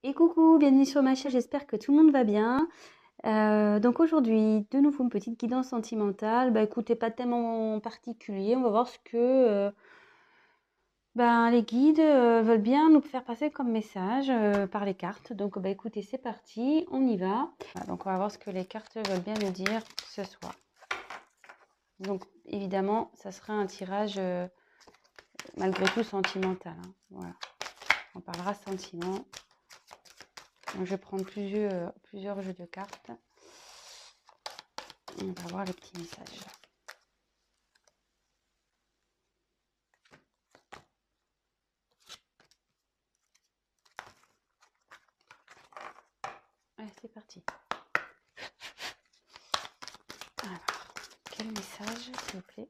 Et coucou, bienvenue sur ma chaîne, j'espère que tout le monde va bien. Donc aujourd'hui, de nouveau une petite guidance sentimentale. Bah écoutez, pas tellement particulier, on va voir ce que les guides veulent bien nous faire passer comme message par les cartes. Donc bah écoutez, c'est parti, on y va. Voilà, donc on va voir ce que les cartes veulent bien nous dire ce soir. Donc évidemment, ça sera un tirage malgré tout sentimental, hein. Voilà, on parlera sentiment. Donc, je vais prendre plusieurs jeux de cartes. On va voir les petits messages. Allez, c'est parti. Alors, quel message, s'il vous plaît?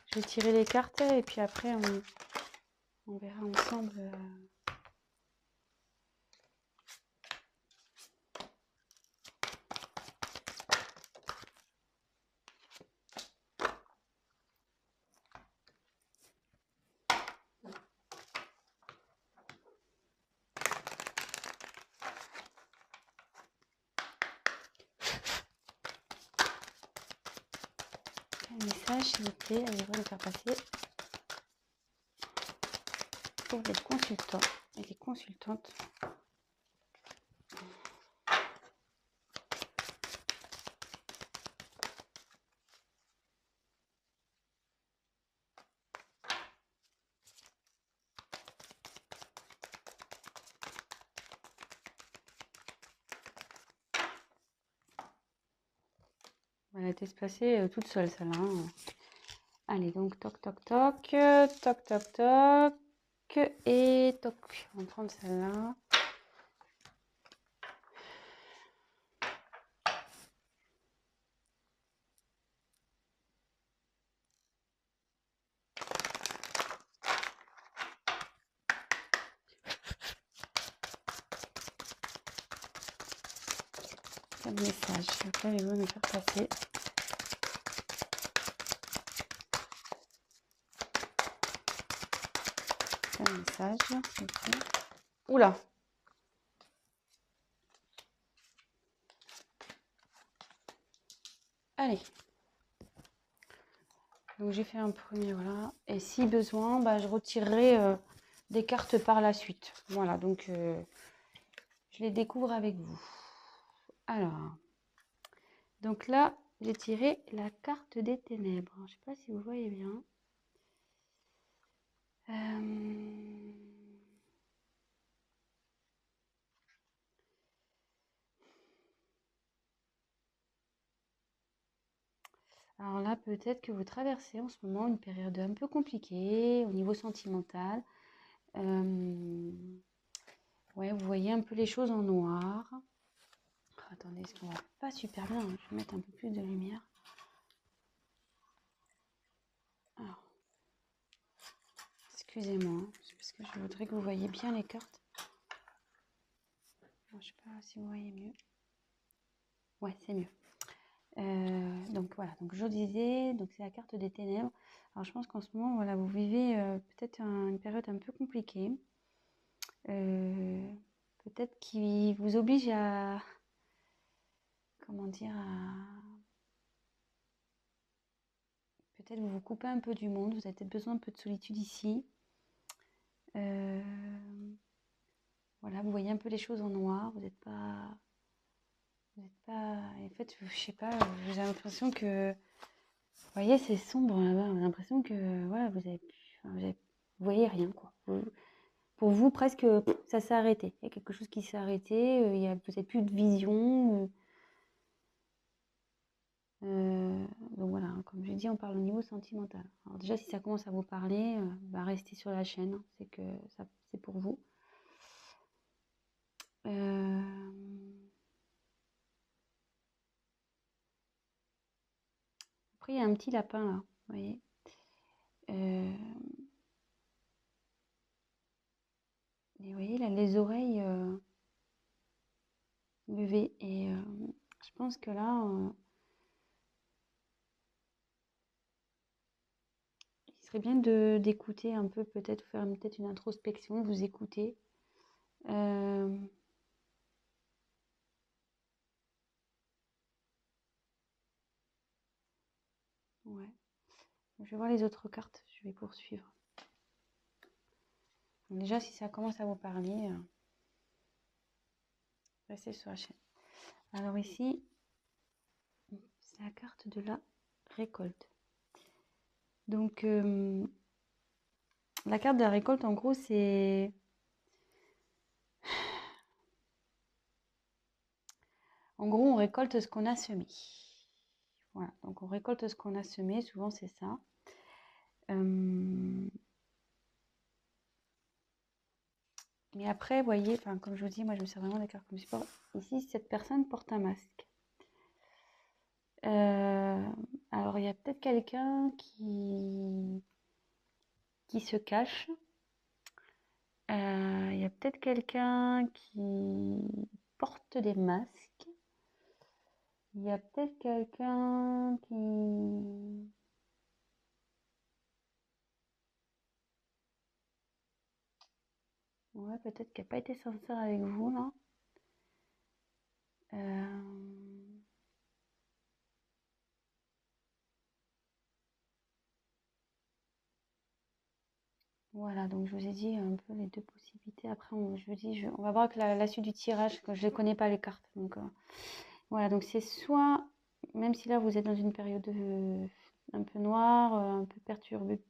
Je vais tirer les cartes et puis après, on verra ensemble. Quel message, s'il vous plaît, allez-vous le faire passer pour les consultants et les consultantes. Elle a été se passer toute seule, celle-là, hein. Allez, donc toc toc toc, toc toc toc, et toc. On va prendre celle-là. Quel message, allez-vous me faire passer? Quel message, s'il vous plaît? Oula! Allez. Donc j'ai fait un premier, voilà. Et si besoin, je retirerai des cartes par la suite. Voilà, donc je les découvre avec vous. Alors, donc là, j'ai tiré la carte des ténèbres. Je ne sais pas si vous voyez bien. Alors là, peut-être que vous traversez en ce moment une période un peu compliquée au niveau sentimental. Ouais, vous voyez un peu les choses en noir. Oh, attendez, ce qu'on va pas super bien, hein. Je vais mettre un peu plus de lumière. Alors, excusez-moi, hein, parce que je voudrais que vous voyez bien les cartes. Alors, je sais pas si vous voyez mieux. Ouais, c'est mieux. Donc voilà, donc je disais, donc c'est la carte des ténèbres. Alors je pense qu'en ce moment, voilà, vous vivez peut-être une période un peu compliquée. Peut-être qui vous oblige à, comment dire, peut-être vous vous coupez un peu du monde, vous avez peut-être besoin un peu de solitude ici. Voilà, vous voyez un peu les choses en noir, vous n'êtes pas, en fait, je sais pas, j'ai l'impression que, vous voyez, c'est sombre là-bas, on a l'impression que, voilà, vous voyez rien, quoi. Pour vous, presque, ça s'est arrêté. Il y a quelque chose qui s'est arrêté, vous n'avez plus de vision. Donc voilà, hein, comme je dis, on parle au niveau sentimental. Alors déjà, si ça commence à vous parler, restez sur la chaîne, hein, c'est que c'est pour vous. Après, il y a un petit lapin là, vous voyez. Et vous voyez, là, les oreilles levées. Et je pense que là, il serait bien d'écouter un peu, peut-être faire peut-être une introspection, vous écouter. Ouais. Je vais voir les autres cartes, je vais poursuivre. Donc déjà, si ça commence à vous parler, restez sur la chaîne. Alors ici, c'est la carte de la récolte. Donc, la carte de la récolte, en gros, c'est... En gros, on récolte ce qu'on a semé. Voilà, donc on récolte ce qu'on a semé, souvent c'est ça. Mais après, vous voyez, comme je vous dis, moi je me sers vraiment des cartes comme support. Ici, cette personne porte un masque. Alors, il y a peut-être quelqu'un qui se cache. Il y a peut-être quelqu'un qui porte des masques. Il y a peut-être quelqu'un qui... Ouais, peut-être qui n'a pas été sincère avec vous, là. Voilà, donc je vous ai dit un peu les deux possibilités. Après, je vous dis, on va voir avec la suite du tirage, que je ne les connais pas les cartes. Donc voilà, donc c'est soit, même si là vous êtes dans une période un peu noire, un peu perturbée,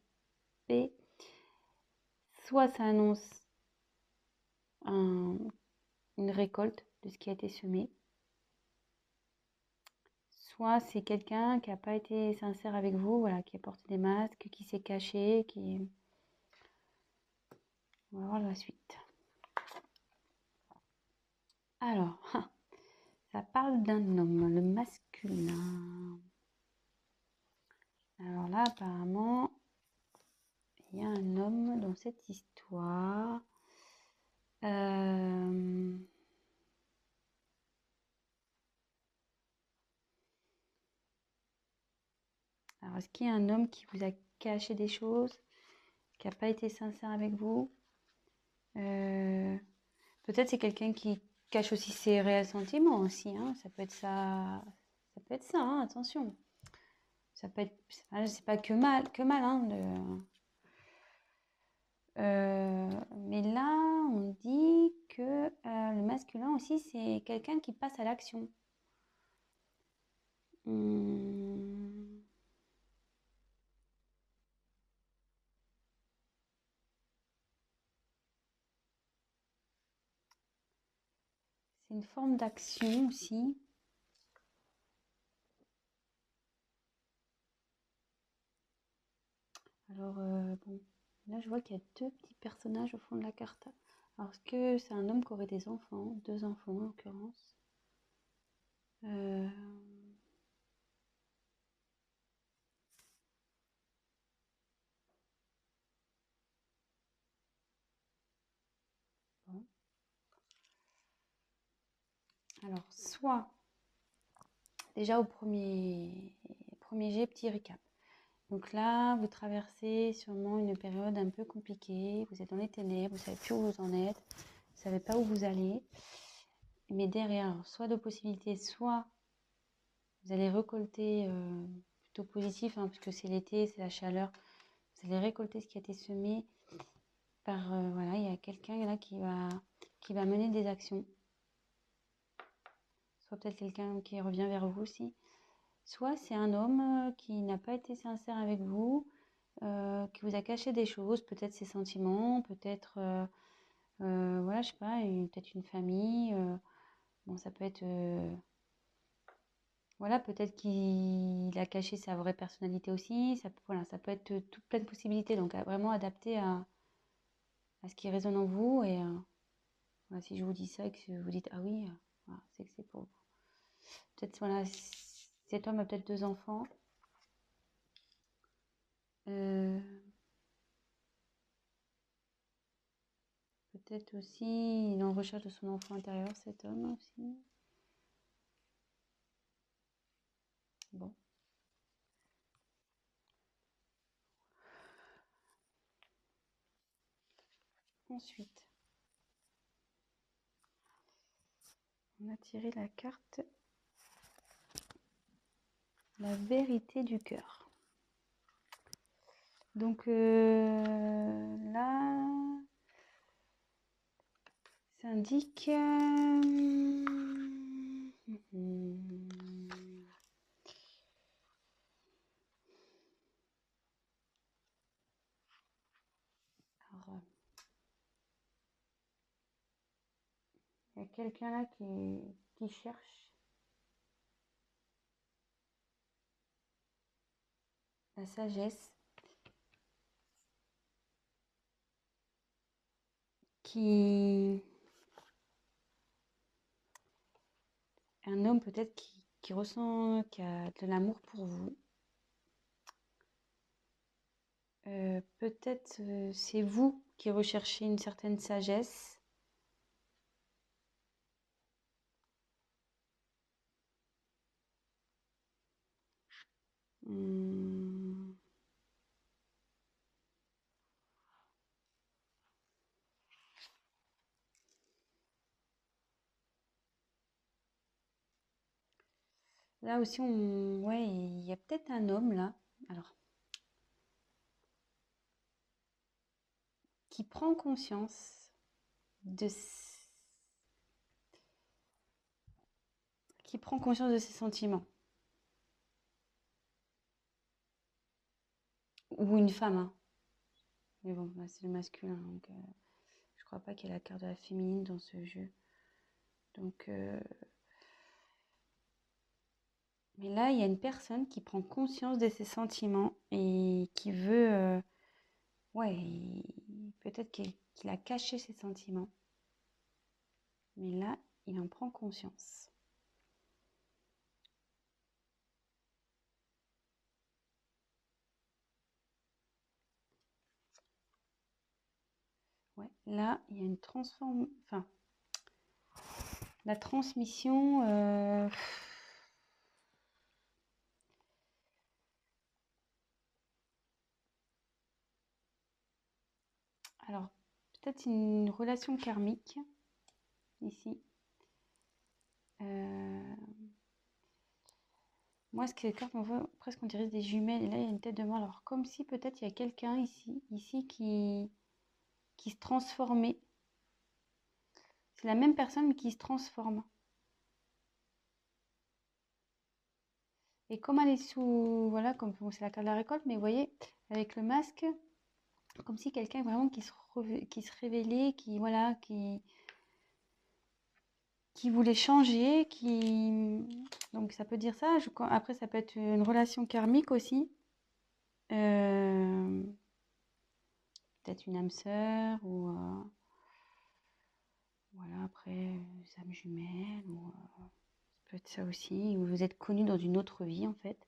soit ça annonce une récolte de ce qui a été semé, soit c'est quelqu'un qui n'a pas été sincère avec vous, voilà, qui a porté des masques, qui s'est caché, qui... On va voir la suite. Alors, ça parle d'un homme, le masculin. Alors là, apparemment, il y a un homme dans cette histoire. Alors, est-ce qu'il y a un homme qui vous a caché des choses, qui n'a pas été sincère avec vous? Peut-être c'est quelqu'un qui cache aussi ses réels sentiments aussi, hein. Ça peut être ça, hein, attention. Ça peut être, c'est pas que mal, hein, mais là, on dit que le masculin aussi, c'est quelqu'un qui passe à l'action. C'est une forme d'action aussi. Alors, bon, là, je vois qu'il y a deux petits personnages au fond de la carte. Alors, est-ce que c'est un homme qui aurait des enfants? Deux enfants, en l'occurrence. Bon. Alors, soit, déjà au premier jet, petit récap. Donc là, vous traversez sûrement une période un peu compliquée. Vous êtes dans les ténèbres, vous savez plus où vous en êtes, vous savez pas où vous allez. Mais derrière, soit de possibilités, soit vous allez récolter plutôt positif, hein, puisque c'est l'été, c'est la chaleur. Vous allez récolter ce qui a été semé par, voilà, il y a quelqu'un là qui va mener des actions. Soit peut-être quelqu'un qui revient vers vous aussi. Soit c'est un homme qui n'a pas été sincère avec vous, qui vous a caché des choses, peut-être ses sentiments, peut-être, voilà, je sais pas, peut-être une famille. Bon, ça peut être, voilà, peut-être qu'il a caché sa vraie personnalité aussi. Voilà, ça peut être toute plein de possibilités. Donc, vraiment adapté à ce qui résonne en vous. Et voilà, si je vous dis ça et que vous dites, ah oui, voilà, c'est que c'est pour vous. Peut-être, voilà, cet homme a peut-être deux enfants. Peut-être aussi, il est en recherche de son enfant intérieur, cet homme aussi. Bon. Ensuite, On a tiré la carte la vérité du cœur. Donc là, ça indique... Alors, il y a quelqu'un là qui cherche la sagesse, un homme peut-être qui ressent, qui a de l'amour pour vous. Peut-être c'est vous qui recherchez une certaine sagesse. Là aussi, ouais, il y a peut-être un homme là, alors, qui prend conscience de ses sentiments. Ou une femme, hein. Mais bon, là, c'est le masculin, donc je crois pas qu'il y ait la carte de la féminine dans ce jeu. Donc, mais là, il y a une personne qui prend conscience de ses sentiments et qui veut, ouais, peut-être qu'il a caché ses sentiments. Mais là, il en prend conscience. Ouais, là, il y a une enfin, la transmission. Alors, peut-être une relation karmique ici. Moi, ce que les cartes m'envoient, presque on dirait des jumelles. Et là, il y a une tête de mort. Alors, comme si peut-être il y a quelqu'un ici qui se transformait. C'est la même personne, mais qui se transforme. Et comme elle est sous... Voilà, comme bon, c'est la carte de la récolte, mais vous voyez, avec le masque, comme si quelqu'un vraiment qui se révélait, voilà, qui voulait changer, donc ça peut dire ça. Après, ça peut être une relation karmique aussi. Peut-être une âme sœur ou voilà, après des âmes jumelles ou ça peut être ça aussi. Ou vous êtes connus dans une autre vie en fait.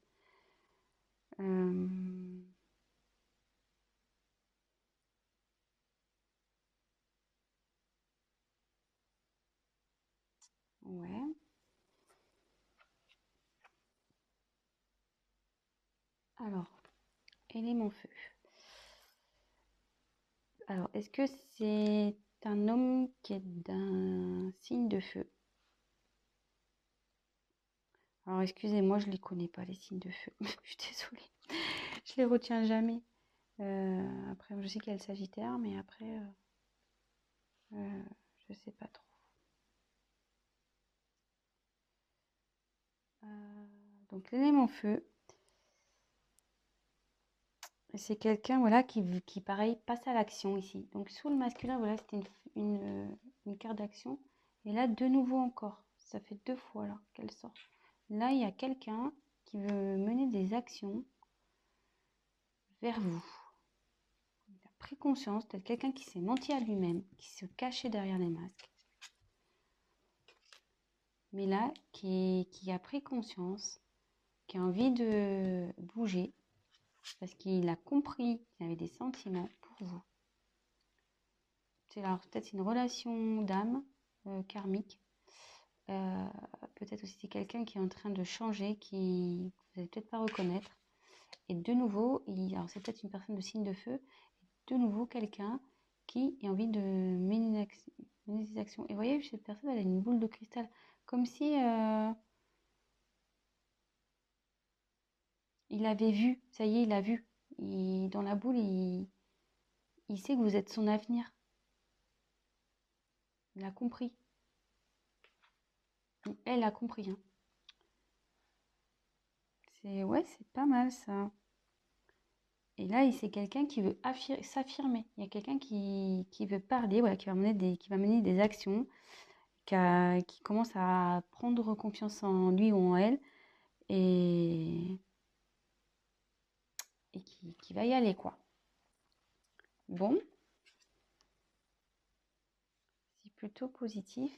Ouais. Alors, élément feu. Alors, est-ce que c'est un homme qui est d'un signe de feu? Alors, excusez-moi, je ne les connais pas, les signes de feu. Je suis désolée. Je les retiens jamais. Après, je sais qu'il y a le Sagittaire, mais après, je sais pas trop. Donc, l'élément feu, c'est quelqu'un voilà, qui, pareil, passe à l'action ici. Donc, sous le masculin, voilà, c'était une carte d'action. Et là, de nouveau encore. Ça fait 2 fois là qu'elle sort. Là, il y a quelqu'un qui veut mener des actions vers vous. Il a pris conscience, peut-être quelqu'un qui s'est menti à lui-même, qui se cachait derrière les masques. Mais là, qui a pris conscience, qui a envie de bouger, parce qu'il a compris qu'il avait des sentiments pour vous. C'est alors peut-être une relation d'âme karmique. Peut-être aussi c'est quelqu'un qui est en train de changer, qui vous n'allez peut-être pas reconnaître. Et de nouveau, alors c'est peut-être une personne de signe de feu, de nouveau quelqu'un qui a envie de mener des actions. Et vous voyez, cette personne, elle a une boule de cristal, Comme si il avait vu, ça y est, il a vu. Dans la boule, il sait que vous êtes son avenir. Il a compris. Ou elle a compris, hein. Ouais, c'est pas mal ça. Et là, c'est quelqu'un qui veut s'affirmer. Il y a quelqu'un qui veut parler, voilà, qui va mener des actions, qui commence à prendre confiance en lui ou en elle et, qui va y aller, quoi. Bon, c'est plutôt positif.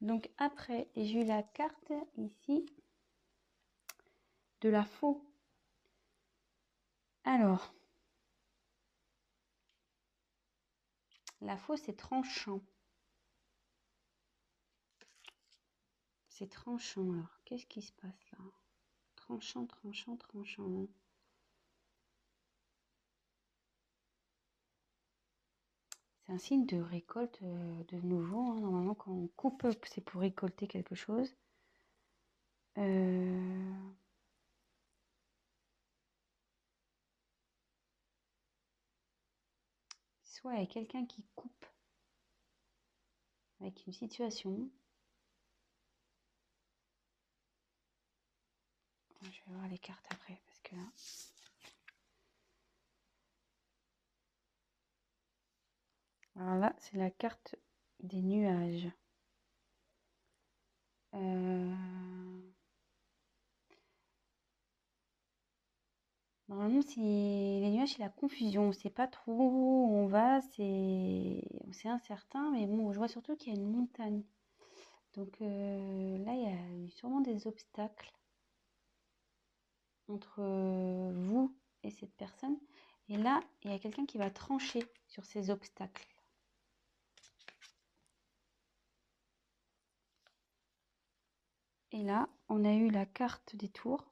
Donc après, j'ai eu la carte ici de la faux. Alors, la faux, c'est tranchant. C'est tranchant. Alors, qu'est-ce qui se passe là? Tranchant, tranchant, tranchant. C'est un signe de récolte de nouveau, hein. Normalement, quand on coupe, c'est pour récolter quelque chose. Soit il y a quelqu'un qui coupe avec une situation. Je vais voir les cartes après, parce que là... Alors là, c'est la carte des nuages. Normalement, si les nuages, c'est la confusion. On ne sait pas trop où on va, c'est incertain, mais bon, je vois surtout qu'il y a une montagne. Donc là, il y a eu sûrement des obstacles entre vous et cette personne. Et là, il y a quelqu'un qui va trancher sur ces obstacles. Et là, on a eu la carte des tours.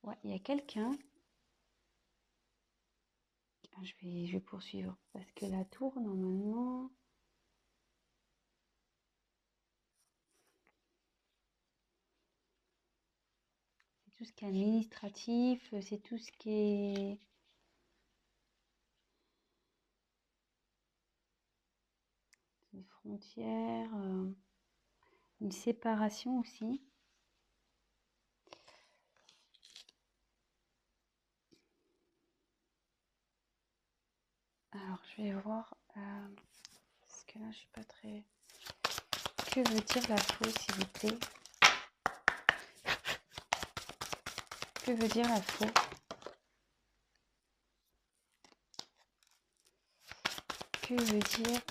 Ouais, il y a quelqu'un. Je vais poursuivre parce que la tour, normalement... C'est tout ce qui est administratif, c'est tout ce qui est... Des frontières, une séparation aussi. Alors, je vais voir, parce que là, je suis pas très... Que veut dire la faux, s'il vous plaît? Que veut dire la faux? Que veut dire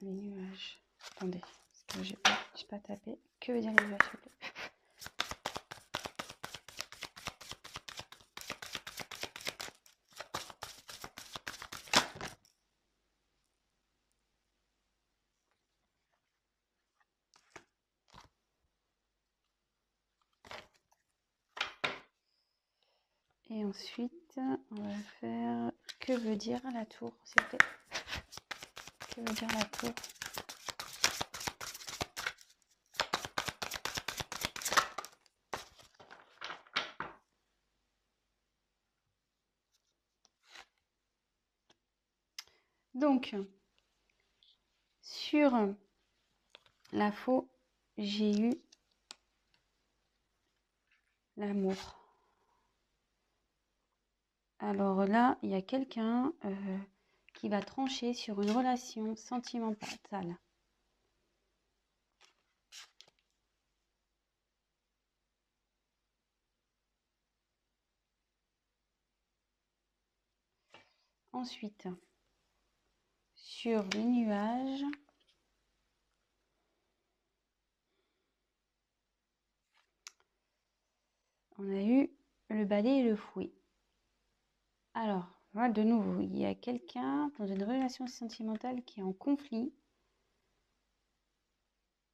les nuages? Attendez, parce que j'ai pas tapé. Que veut dire les nuages, s'il vous plaît? Et ensuite, on va faire... Que veut dire la tour, s'il vous plaît? Que veut dire la tour? Donc, sur la faux, j'ai eu l'amour. Alors là, il y a quelqu'un qui va trancher sur une relation sentimentale. Ensuite, sur les nuages, on a eu le balai et le fouet. Alors, voilà, de nouveau, il y a quelqu'un dans une relation sentimentale qui est en conflit.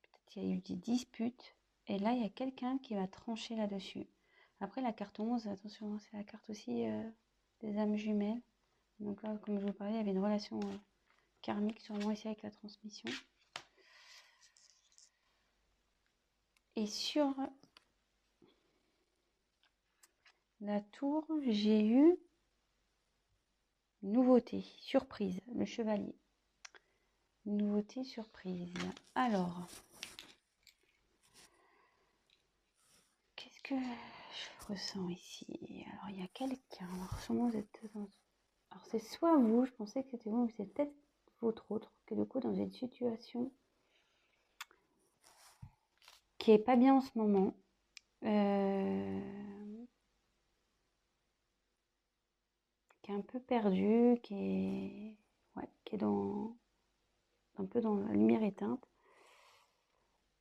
Peut-être qu'il y a eu des disputes. Et là, il y a quelqu'un qui va trancher là-dessus. Après, la carte 11, attention, c'est la carte aussi des âmes jumelles. Donc là, comme je vous parlais, il y avait une relation karmique sûrement ici avec la transmission. Et sur la tour, j'ai eu nouveauté, surprise, le chevalier. Nouveauté, surprise. Alors, qu'est-ce que je ressens ici? Alors, il y a quelqu'un. Alors, sûrement vous êtes dans... Alors, c'est soit vous, je pensais que c'était vous, mais c'est peut-être votre autre, qui est du coup dans une situation qui est pas bien en ce moment. Qui est un peu perdu, qui est dans un peu dans la lumière éteinte.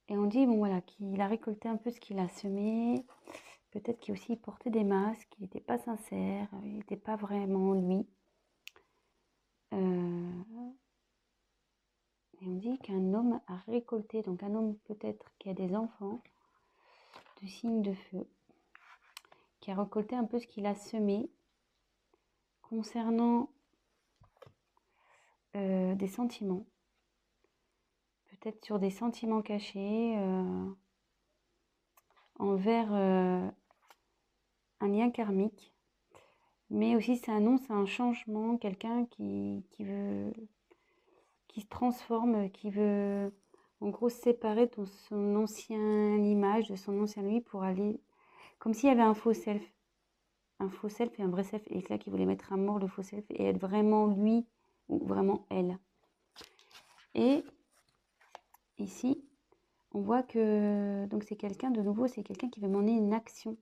Et on dit, bon voilà, qu'il a récolté un peu ce qu'il a semé. Peut-être qu'il aussi portait des masques, il n'était pas sincère, il n'était pas vraiment lui. Et on dit qu'un homme a récolté, donc un homme peut-être qui a des enfants, de signes de feu, qui a récolté un peu ce qu'il a semé concernant des sentiments. Peut-être sur des sentiments cachés envers un lien karmique, mais aussi ça annonce un changement, quelqu'un qui se transforme, qui veut en gros se séparer de son ancienne image, de son ancien lui pour aller, comme s'il y avait un faux self et un vrai self, et là qui voulait mettre à mort le faux self et être vraiment lui ou vraiment elle. Et ici, on voit que donc c'est quelqu'un de nouveau, c'est quelqu'un qui veut mener une action,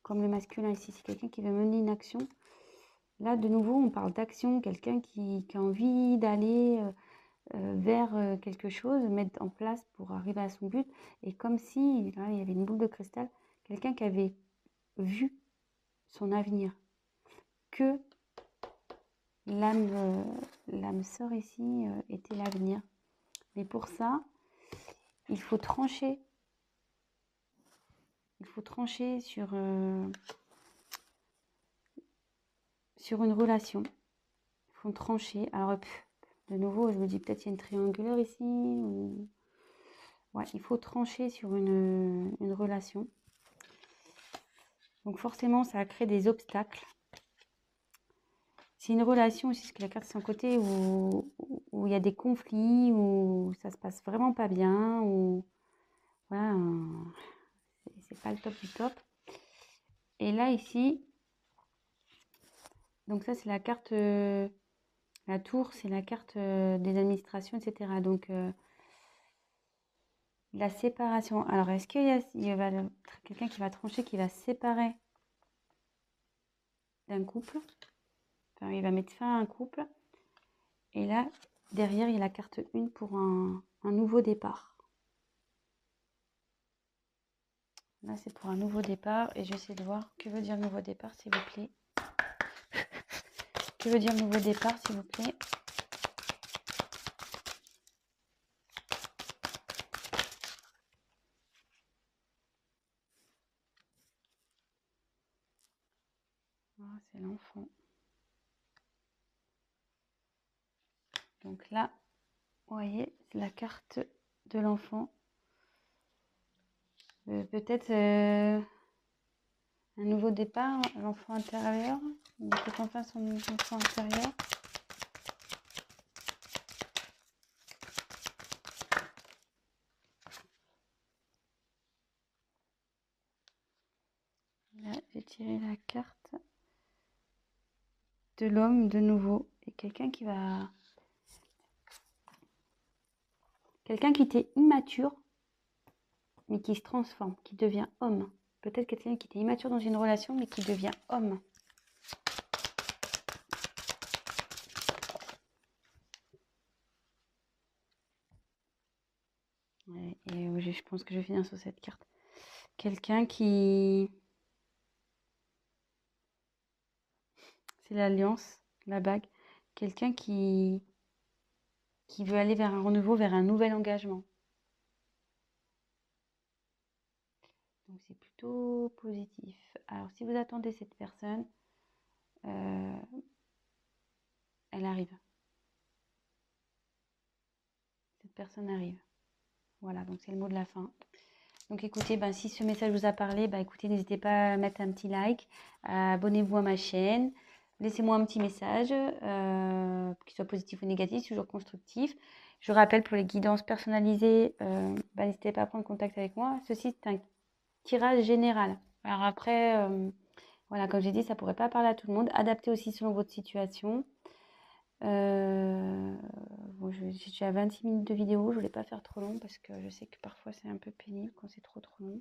comme le masculin ici, c'est quelqu'un qui veut mener une action. Là, de nouveau, on parle d'action, quelqu'un qui a envie d'aller vers quelque chose, mettre en place pour arriver à son but. Et comme si, là, il y avait une boule de cristal, quelqu'un qui avait vu son avenir, que l'âme sœur ici était l'avenir. Mais pour ça, il faut trancher. Il faut trancher sur une relation. Il faut trancher. Alors, de nouveau, je me dis peut-être il y a une triangulaire ici. Ou... Ouais, il faut trancher sur une relation. Donc forcément, ça a créé des obstacles. C'est une relation aussi, ce que la carte c'est un côté où il y a des conflits, où ça se passe vraiment pas bien, où voilà, c'est pas le top du top. Et là ici, donc ça c'est la carte, la tour, c'est la carte des administrations, etc. Donc la séparation. Alors est-ce qu'il y a quelqu'un qui va trancher, qui va se séparer d'un couple? Enfin, il va mettre fin à un couple. Et là, derrière, il y a la carte 1 pour un nouveau départ. Là, c'est pour un nouveau départ. Et je vais essayer de voir que veut dire nouveau départ, s'il vous plaît. Que veut dire nouveau départ, s'il vous plaît? Ah, c'est l'enfant. Donc là, vous voyez, c'est la carte de l'enfant. Peut-être un nouveau départ, l'enfant intérieur. Peut-être enfin son enfant intérieur. Là, j'ai tiré la carte de l'homme de nouveau. Et quelqu'un qui va... Quelqu'un qui était immature, mais qui se transforme, qui devient homme. Peut-être quelqu'un qui était immature dans une relation, mais qui devient homme. Et je pense que je vais finir sur cette carte. Quelqu'un qui... C'est l'alliance, la bague. Quelqu'un qui veut aller vers un renouveau, vers un nouvel engagement. Donc c'est plutôt positif. Alors si vous attendez cette personne, elle arrive. Cette personne arrive. Voilà, donc c'est le mot de la fin. Donc écoutez, ben, si ce message vous a parlé, ben, écoutez, n'hésitez pas à mettre un petit like, abonnez-vous à ma chaîne, laissez-moi un petit message, qu'il soit positif ou négatif, toujours constructif. Je rappelle, pour les guidances personnalisées, ben, n'hésitez pas à prendre contact avec moi. Ceci, c'est un tirage général. Alors après, voilà, comme j'ai dit, ça ne pourrait pas parler à tout le monde. Adaptez aussi selon votre situation. Bon, je suis à 26 minutes de vidéo, je voulais pas faire trop long parce que je sais que parfois c'est un peu pénible quand c'est trop long.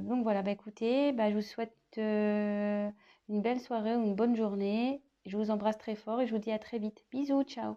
Donc voilà, bah écoutez, bah, je vous souhaite une belle soirée ou une bonne journée. Je vous embrasse très fort et je vous dis à très vite. Bisous, ciao.